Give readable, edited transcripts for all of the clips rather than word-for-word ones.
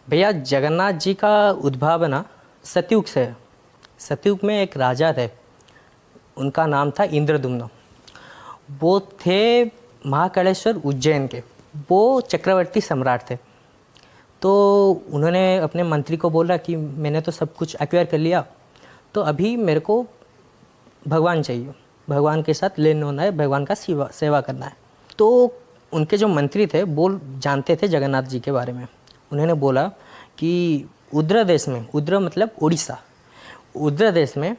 भैया जगन्नाथ जी का उद्भव ना सतयुग से है। सतयुग में एक राजा थे, उनका नाम था इंद्रदुम्न। वो थे महाकालेश्वर उज्जैन के, वो चक्रवर्ती सम्राट थे। तो उन्होंने अपने मंत्री को बोला कि मैंने तो सब कुछ एक्वायर कर लिया, तो अभी मेरे को भगवान चाहिए, भगवान के साथ लेन होना है, भगवान का सेवा करना है। तो उनके जो मंत्री थे वो जानते थे जगन्नाथ जी के बारे में। उन्होंने बोला कि उद्र देश में, उद्र मतलब उड़ीसा, उद्र देश में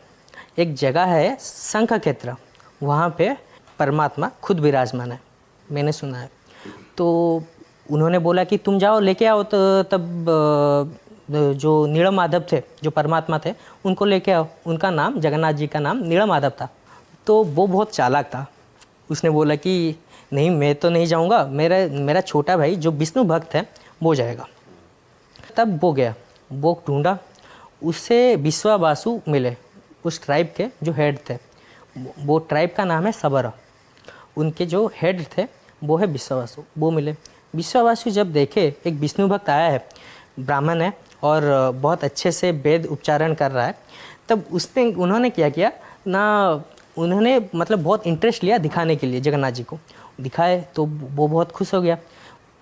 एक जगह है शंख क्षेत्र, वहाँ पे परमात्मा खुद विराजमान है, मैंने सुना है। तो उन्होंने बोला कि तुम जाओ लेके आओ। तो तब जो नीलमाधव थे, जो परमात्मा थे, उनको लेके आओ। उनका नाम, जगन्नाथ जी का नाम नीलमाधव था। तो वो बहुत चालाक था। उसने बोला कि नहीं, मैं तो नहीं जाऊंगा, मेरा छोटा भाई जो विष्णु भक्त है वो जाएगा। तब वो गया, वो ढूंढा, उससे विश्वावासु मिले, उस ट्राइब के जो हेड थे। वो ट्राइब का नाम है सबरा। उनके जो हेड थे वो है विश्वावासु, वो मिले। विश्वावासु जब देखे एक विष्णु भक्त आया है, ब्राह्मण है और बहुत अच्छे से वेद उच्चारण कर रहा है, तब उन्होंने क्या किया ना, उन्होंने मतलब बहुत इंटरेस्ट लिया दिखाने के लिए, जगन्नाथ जी को दिखाए तो वो बहुत खुश हो गया।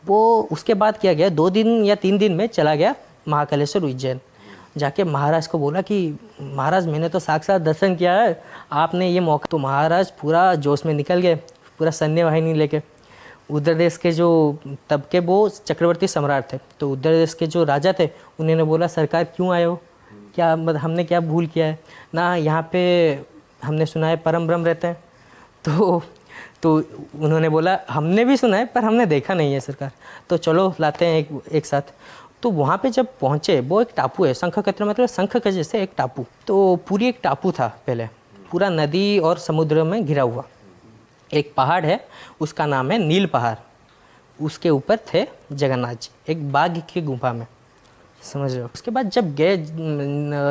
वो उसके बाद क्या गया, 2 दिन या 3 दिन में चला गया महाकालेश्वर उज्जैन। जाके महाराज को बोला कि महाराज मैंने तो साक्षात दर्शन किया है, आपने ये मौका। तो महाराज पूरा जोश में निकल गए, पूरा सैन्य वाहिनी लेके। उधर देश के जो, तब के वो चक्रवर्ती सम्राट थे, तो उधर देश के जो राजा थे उन्होंने बोला सरकार क्यों आए हो, क्या हमने क्या भूल किया है ना, यहाँ पे हमने सुना है परम ब्रह्म रहते हैं। तो उन्होंने बोला हमने भी सुना है पर हमने देखा नहीं है सरकार, तो चलो लाते हैं एक साथ। तो वहाँ पे जब पहुँचे, वो एक टापू है, शंख क्षेत्र मतलब शंख के जैसे एक टापू। तो पूरी एक टापू था पहले, पूरा नदी और समुद्र में घिरा हुआ। एक पहाड़ है, उसका नाम है नील पहाड़, उसके ऊपर थे जगन्नाथ जी, एक बाघ की गुफा में, समझ रहे हो। उसके बाद जब गए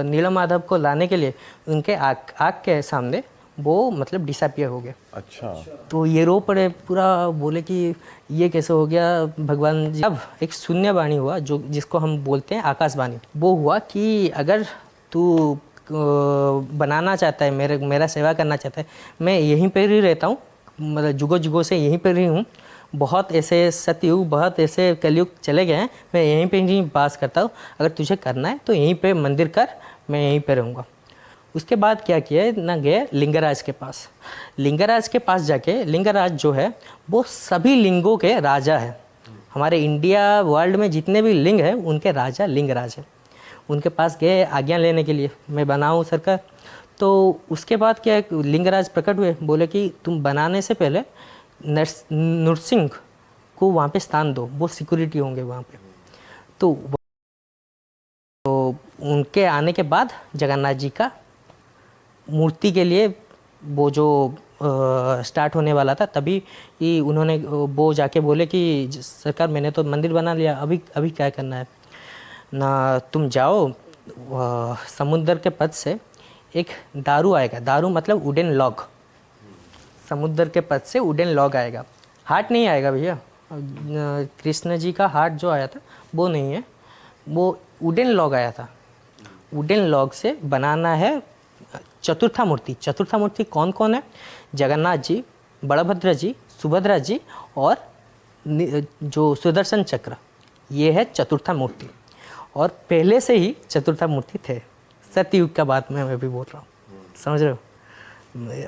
नीलमाधव को लाने के लिए, उनके आँख के सामने वो मतलब डिसअपियर हो गए। अच्छा। तो ये रो पड़े पूरा, बोले कि ये कैसे हो गया भगवान जी। अब एक शून्यवाणी हुआ, जो जिसको हम बोलते हैं आकाशवाणी, वो हुआ कि अगर तू बनाना चाहता है, मेरा सेवा करना चाहता है, मैं यहीं पर ही रहता हूँ, मतलब जुगों जुगों से यहीं पर ही हूँ। बहुत ऐसे सतयुग, बहुत ऐसे कलयुग चले गए हैं, मैं यहीं पे ही वास करता हूँ। अगर तुझे करना है तो यहीं पे मंदिर कर, मैं यहीं पे रहूँगा। उसके बाद क्या किया ना, गए लिंगराज के पास। लिंगराज के पास जाके, लिंगराज जो है वो सभी लिंगों के राजा है। हमारे इंडिया वर्ल्ड में जितने भी लिंग हैं उनके राजा लिंगराज है। उनके पास गए आज्ञा लेने के लिए, मैं बनाऊँ सरकार। तो उसके बाद क्या, लिंगराज प्रकट हुए, बोले कि तुम बनाने से पहले नरसिंह को वहाँ पे स्थान दो, वो सिक्योरिटी होंगे वहाँ पे। तो उनके आने के बाद जगन्नाथ जी का मूर्ति के लिए वो जो स्टार्ट होने वाला था, तभी ही उन्होंने वो जाके बोले कि सरकार मैंने तो मंदिर बना लिया, अभी क्या करना है ना, तुम जाओ समुद्र के पथ से एक दारू आएगा, दारू मतलब वुडन लॉग, समुद्र के पथ से वुडन लॉग आएगा, हार्ट नहीं आएगा भैया। कृष्ण जी का हार्ट जो आया था वो नहीं है, वो वुडन लॉग आया था। वुडन लॉग से बनाना है चतुर्था मूर्ति। चतुर्था मूर्ति कौन कौन है? जगन्नाथ जी, बलभद्र जी, सुभद्रा जी और जो सुदर्शन चक्र, ये है चतुर्था मूर्ति। और पहले से ही चतुर्था मूर्ति थे, सतयुग का बात मैं अभी बोल रहा हूँ, समझ रहे हो,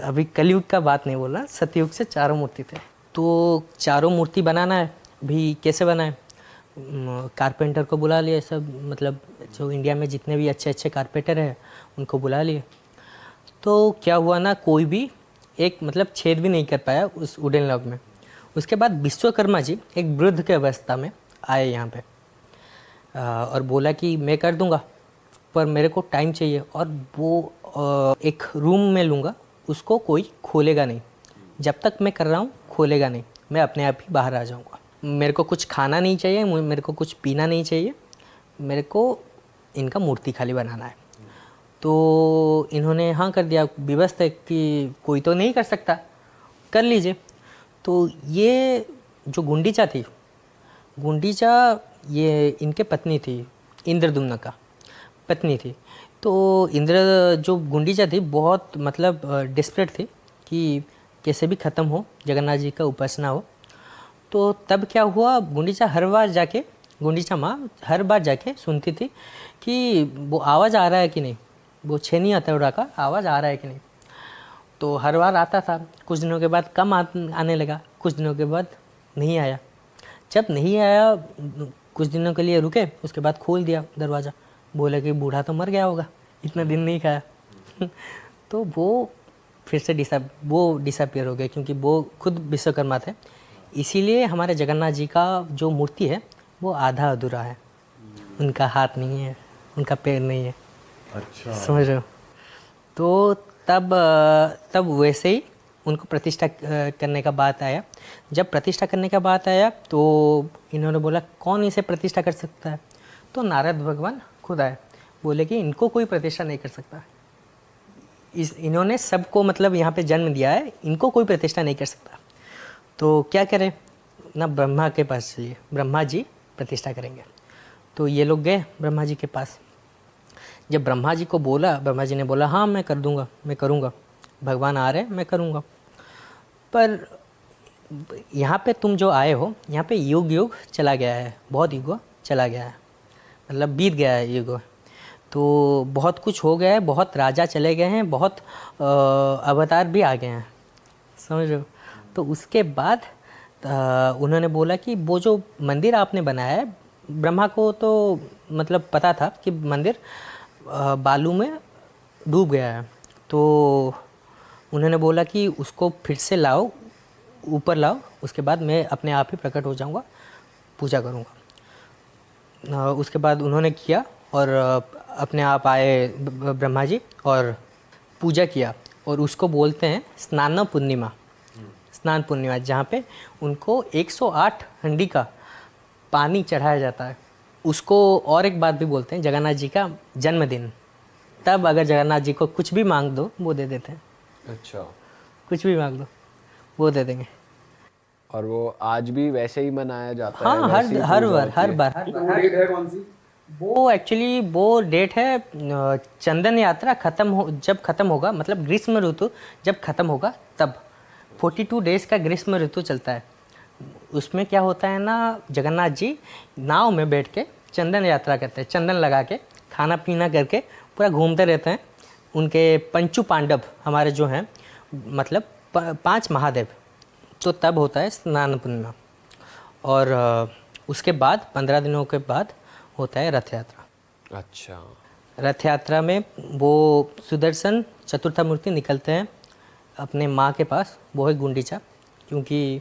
अभी कलयुग का बात नहीं बोल रहा, सतयुग से चारों मूर्ति थे। तो चारों मूर्ति बनाना है, अभी कैसे बनाए, कारपेंटर को बुला लिए, सब मतलब जो इंडिया में जितने भी अच्छे अच्छे कारपेंटर हैं उनको बुला लिए। तो क्या हुआ ना, कोई भी एक मतलब छेद भी नहीं कर पाया उस वुडन लॉग में। उसके बाद विश्वकर्मा जी एक वृद्ध के अवस्था में आए यहाँ पे और बोला कि मैं कर दूंगा पर मेरे को टाइम चाहिए, और वो एक रूम में लूँगा, उसको कोई खोलेगा नहीं, जब तक मैं कर रहा हूँ खोलेगा नहीं, मैं अपने आप ही बाहर आ जाऊँगा। मेरे को कुछ खाना नहीं चाहिए, मेरे को कुछ पीना नहीं चाहिए, मेरे को इनका मूर्ति खाली बनाना है। तो इन्होंने हाँ कर दिया, विवश है कि कोई तो नहीं कर सकता, कर लीजिए। तो ये जो गुंडीचा थी, गुंडीचा ये इनके पत्नी थी, इंद्रदुम्न का पत्नी थी। तो इंद्र जो गुंडीचा थी बहुत मतलब डिस्परेट थी कि कैसे भी ख़त्म हो, जगन्नाथ जी का उपासना हो। तो तब क्या हुआ, गुंडीचा माँ हर बार जाके सुनती थी कि वो आवाज़ आ रहा है कि नहीं, वो छेनी हथौड़ा का आवाज़ आ रहा है कि नहीं। तो हर बार आता था, कुछ दिनों के बाद कम आने लगा, कुछ दिनों के बाद नहीं आया। जब नहीं आया, कुछ दिनों के लिए रुके, उसके बाद खोल दिया दरवाज़ा, बोले कि बूढ़ा तो मर गया होगा, इतना दिन नहीं खाया। तो वो फिर से डिसअपियर हो गए, क्योंकि वो खुद विश्वकर्मा थे। इसीलिए हमारे जगन्नाथ जी का जो मूर्ति है वो आधा अधूरा है, उनका हाथ नहीं है, उनका पैर नहीं है। अच्छा। समझ रहे हो? तो तब वैसे ही उनको प्रतिष्ठा करने का बात आया। जब प्रतिष्ठा करने का बात आया तो इन्होंने बोला कौन इसे प्रतिष्ठा कर सकता है। तो नारद भगवान खुद आए, बोले कि इनको कोई प्रतिष्ठा नहीं कर सकता, इन्होंने सबको मतलब यहाँ पे जन्म दिया है, इनको कोई प्रतिष्ठा नहीं कर सकता। तो क्या करें ना, ब्रह्मा के पास चलिए, ब्रह्मा जी प्रतिष्ठा करेंगे। तो ये लोग गए ब्रह्मा जी के पास। जब ब्रह्मा जी को बोला, ब्रह्मा जी ने बोला हाँ मैं कर दूंगा, मैं करूंगा, भगवान आ रहे हैं, मैं करूंगा। पर यहाँ पे तुम जो आए हो, यहाँ पे युग चला गया है, बहुत युग चला गया है, मतलब बीत गया है युग। तो बहुत कुछ हो गया है, बहुत राजा चले गए हैं, बहुत अवतार भी आ गए हैं, समझ रहे हो। तो उसके बाद उन्होंने बोला कि वो जो मंदिर आपने बनाया है, ब्रह्मा को तो मतलब पता था कि मंदिर बालू में डूब गया है। तो उन्होंने बोला कि उसको फिर से लाओ, ऊपर लाओ, उसके बाद मैं अपने आप ही प्रकट हो जाऊंगा, पूजा करूंगा। उसके बाद उन्होंने किया और अपने आप आए ब्रह्मा जी और पूजा किया। और उसको बोलते हैं स्नान पूर्णिमा, जहाँ पे उनको 108 हंडी का पानी चढ़ाया जाता है। उसको और एक बात भी बोलते हैं जगन्नाथ जी का जन्मदिन। तब अगर जगन्नाथ जी को कुछ भी मांग दो वो दे देते हैं। अच्छा। कुछ भी मांग दो वो दे देंगे। और वो आज भी वैसे ही मनाया जाता हाँ, है, वैसे ही हर पूजा बार होती हर है? बार तो वो डेट है कौन सी? वो एक्चुअली वो डेट है चंदन यात्रा जब खत्म होगा, मतलब ग्रीष्म ऋतु जब खत्म होगा तब 42 डेज का ग्रीष्म ऋतु चलता है। उसमें क्या होता है ना, जगन्नाथ जी नाव में बैठ के चंदन यात्रा करते हैं, चंदन लगा के खाना पीना करके पूरा घूमते रहते हैं। उनके पंचू पांडव हमारे जो हैं, मतलब 5 महादेव। तो तब होता है स्नान पूर्णिमा। और उसके बाद 15 दिनों के बाद होता है रथ यात्रा। अच्छा। रथ यात्रा में वो सुदर्शन चतुर्था मूर्ति निकलते हैं अपने माँ के पास, वो है गुंडीचा। क्योंकि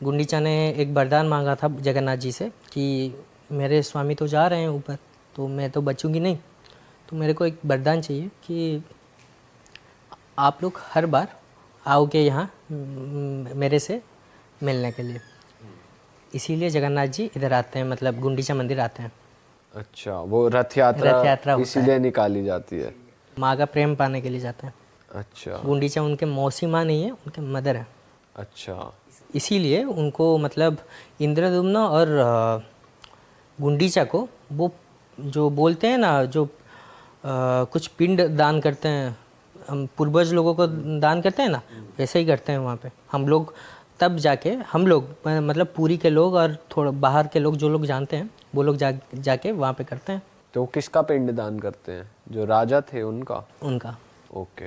गुंडीचा ने एक वरदान मांगा था जगन्नाथ जी से कि मेरे स्वामी तो जा रहे हैं ऊपर, तो मैं तो बचूंगी नहीं, तो मेरे को एक वरदान चाहिए कि आप लोग हर बार आओगे यहाँ मेरे से मिलने के लिए। इसीलिए जगन्नाथ जी इधर आते हैं, मतलब गुंडीचा मंदिर आते हैं। अच्छा, वो रथ यात्रा होता इसीलिए निकाली जाती है? माँ का प्रेम पाने के लिए जाते हैं। अच्छा। गुंडीचा उनके मौसी माँ नहीं है, उनके मदर है। अच्छा। इसीलिए उनको मतलब इंद्रदुम्न और गुंडीचा को वो जो बोलते हैं ना, जो कुछ पिंड दान करते हैं, हम पूर्वज लोगों को दान करते हैं ना, वैसे ही करते हैं वहाँ पे हम लोग। तब जाके हम लोग मतलब पुरी के लोग और थोड़ा बाहर के लोग जो लोग जानते हैं वो लोग जाके वहाँ पे करते हैं। तो किसका पिंड दान करते हैं? जो राजा थे उनका? उनका। ओके।